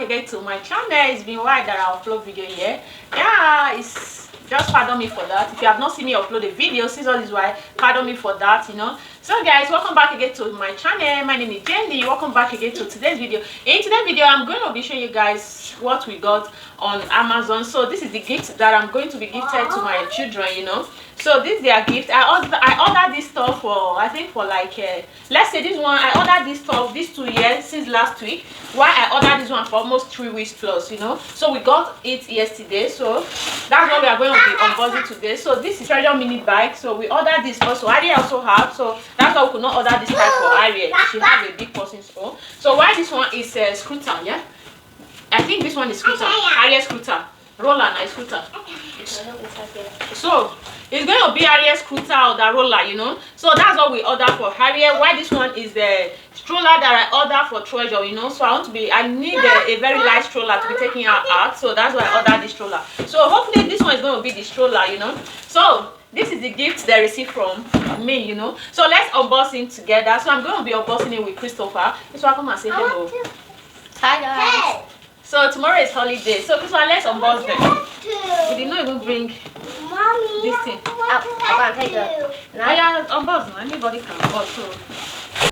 again to my channel. It's been a while that I upload video here. Yeah, it's just pardon me for that. If you have not seen me upload a video since all this while, pardon me for that, you know. So guys, welcome back again to my channel. My name is Jenny. Welcome back again to today's video. In today's video, I'm going to be showing you guys what we got on Amazon. So this is the gift that I'm going to be gifted to my children, you know. So this is their gift. I ordered this stuff for, I think for like let's say this one, I ordered this stuff these 2 years since last week, while I ordered this one for almost 3 weeks plus, you know. So we got it yesterday, so that's what we are going to be unboxing today. So this is Treasure mini bike. So we ordered this also. Ariel also have, so that's why we could not order this type for Ariel. She has a big person store. So why this one is a scooter, yeah, I think this one is scooter, Ariel scooter, roller and scooter. So it's going to be Harriet's scooter or the roller, you know. So that's what we ordered for Harriet. Why this one is the stroller that I ordered for Treasure, you know. So I need a very light stroller to be taking her out. So that's why I ordered this stroller. So hopefully this one is going to be the stroller, you know. So this is the gift they received from me, you know. So let's unbox it together. So I'm going to be unboxing it with Christopher. So I come and say hello. Hi guys. So tomorrow is holiday. So Christopher, let's unbox them. We did not even bring this thing. I can't take it. Now yeah, unbox. Anybody can unbox. So.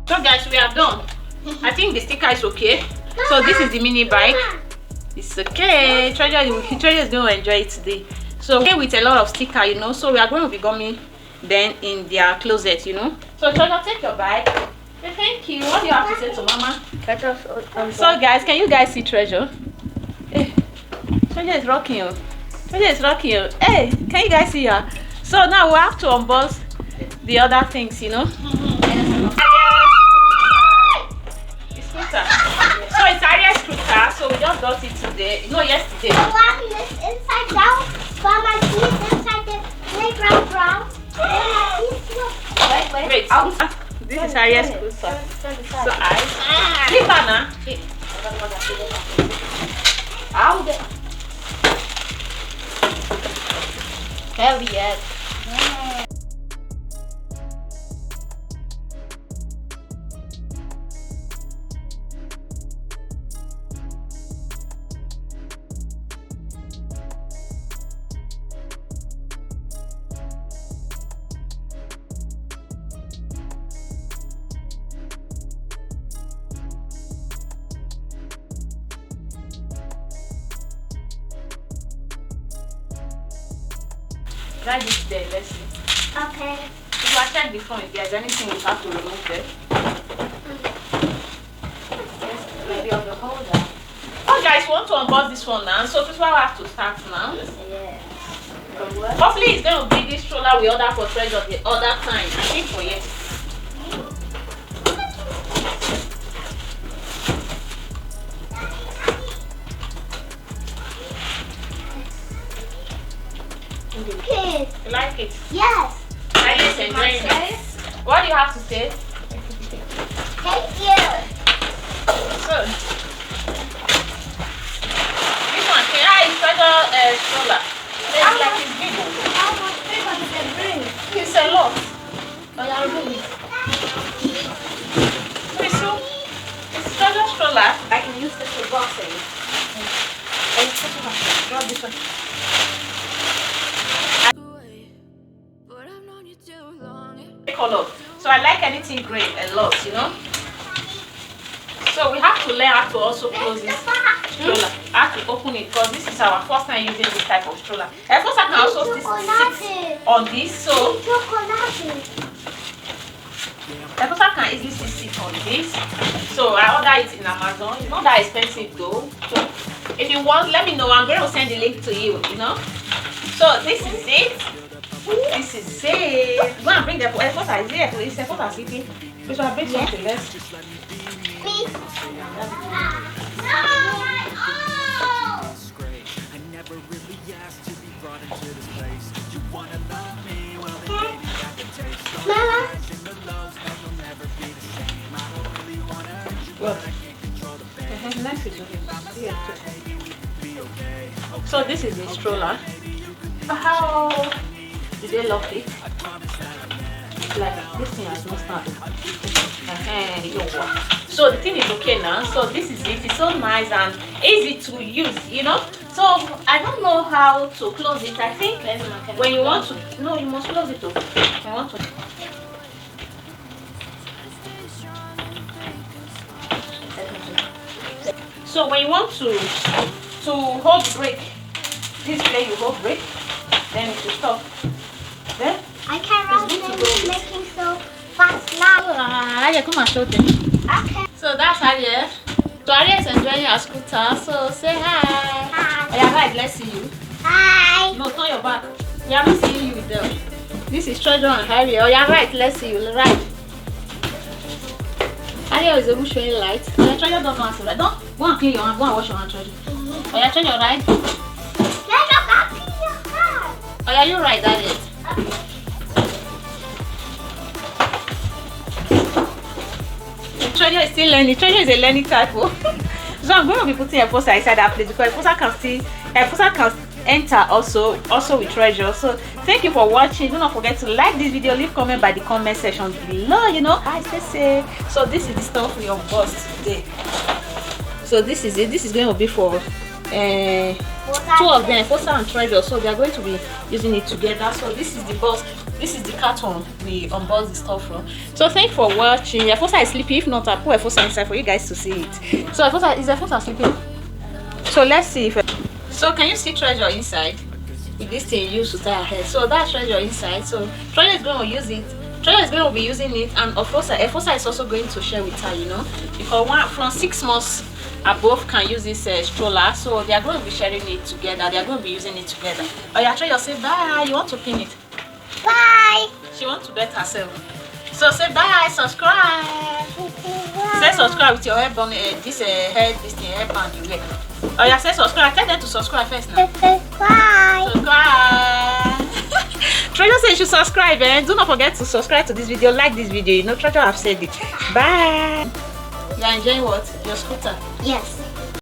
So guys, we are done. I think the sticker is okay. So this is the mini bike. It's okay. Treasure is going to enjoy it today. So okay, with a lot of sticker, you know. So we are going to be coming then in their closet, you know. So Treasure, take your bike. Say thank you. What do you have to say to Mama? So guys, can you guys see Treasure? Hey, Treasure is rocking you. Treasure is rocking you. Hey, can you guys see her? So now we have to unbox the other things, you know. So it's Ariel's scooter, so we just got it today. No, yesterday. So what is inside down? But my teeth inside the playground. Wait. This is Ariel's scooter. So I keep her now. I'll get heavy yet. Try this there, let's see. Okay. If I check the phone, if there's anything we have to remove there. Maybe of the holder. guys, we want to unbox this one now. So this one we have to start now. Yeah. Hopefully it's going to be this stroller we ordered for Treasure the other time. I think for yes. Kids. You like it? Yes. I just enjoying it. What do you have to say? Thank you. So this one, is Treasure stroller. It's like it's big. How much paper did they bring? It's a lot. Oh, yeah, really. So it's Treasure stroller. I can use this for boxing. Drop this one. Color. So I like anything green a lot, you know. So we have to learn how to also close this stroller. I have to open it because this is our first time using this type of stroller. Of course, I can also sit on this. So of course, I can easily sit on this. So I order it in Amazon. It's not that expensive though. So if you want, let me know. I'm going to send the link to you. You know. So this is it. This is it. Go and bring the efforts are here, please. Efforts are sleeping. We should bring something less. Please. Mama. What? So this is the stroller. How did they lock it? Like this thing has not started. So the thing is okay now. So this is it. It's so nice and easy to use, you know. So I don't know how to close it. I think when you want to, no, you must close it. I want to. So when you want to hold brake, this way you hold brake, then it will stop. Then I can't run making so fast now. come and show them. Okay. So that's Ariel. So Ariel is enjoying her scooter. So say hi. Hi. Oh, yeah, right, let's see you. Hi. No, turn your back. We haven't seen you with them. This is Treasure and Harry. Oh, yeah, right, let's see you. Right. Ariel is even showing light. Oh, yeah, Treasure don't want to ride. Don't go and clean your hand. Go and wash your hand, Treasure. Oh, yeah, Treasure, right? Oh, yeah, you right, Ariel. Treasure is still learning. Treasure is a learning type. So I'm going to be putting Efosa inside that place because Efosa can enter also with Treasure. So thank you for watching. Do not forget to like this video, leave comment by the comment section below, you know. I say so this is the stuff we unboxed today. So this is it. This is going to be for two of them, Efosa and Treasure. So they are going to be using it together. So this is the box. This is the carton we unboxed the stuff from. So thank you for watching. Efosa is sleeping. If not, I'll put Efosa inside for you guys to see it. So Efosa sleeping? So let's see if. So can you see Treasure inside? With this thing used to tie her hair. So that's Treasure inside. So Treasure is going to use it. Treasure is going to be using it, and Efosa is also going to share with her. You know, because one from 6 months above can use this stroller. So they are going to be sharing it together. They are going to be using it together. Oh yeah, Treasure, say bye. You want to pin it? Bye. She wants to bet herself. So say bye, subscribe. Say subscribe with your hair on this hairband you wear. Oh yeah, say subscribe. Tell them to subscribe first now. Bye. Subscribe. Treasure says you should subscribe, and do not forget to subscribe to this video, like this video. You know, Treasure have said it. Bye. You are enjoying what? Your scooter? Yes.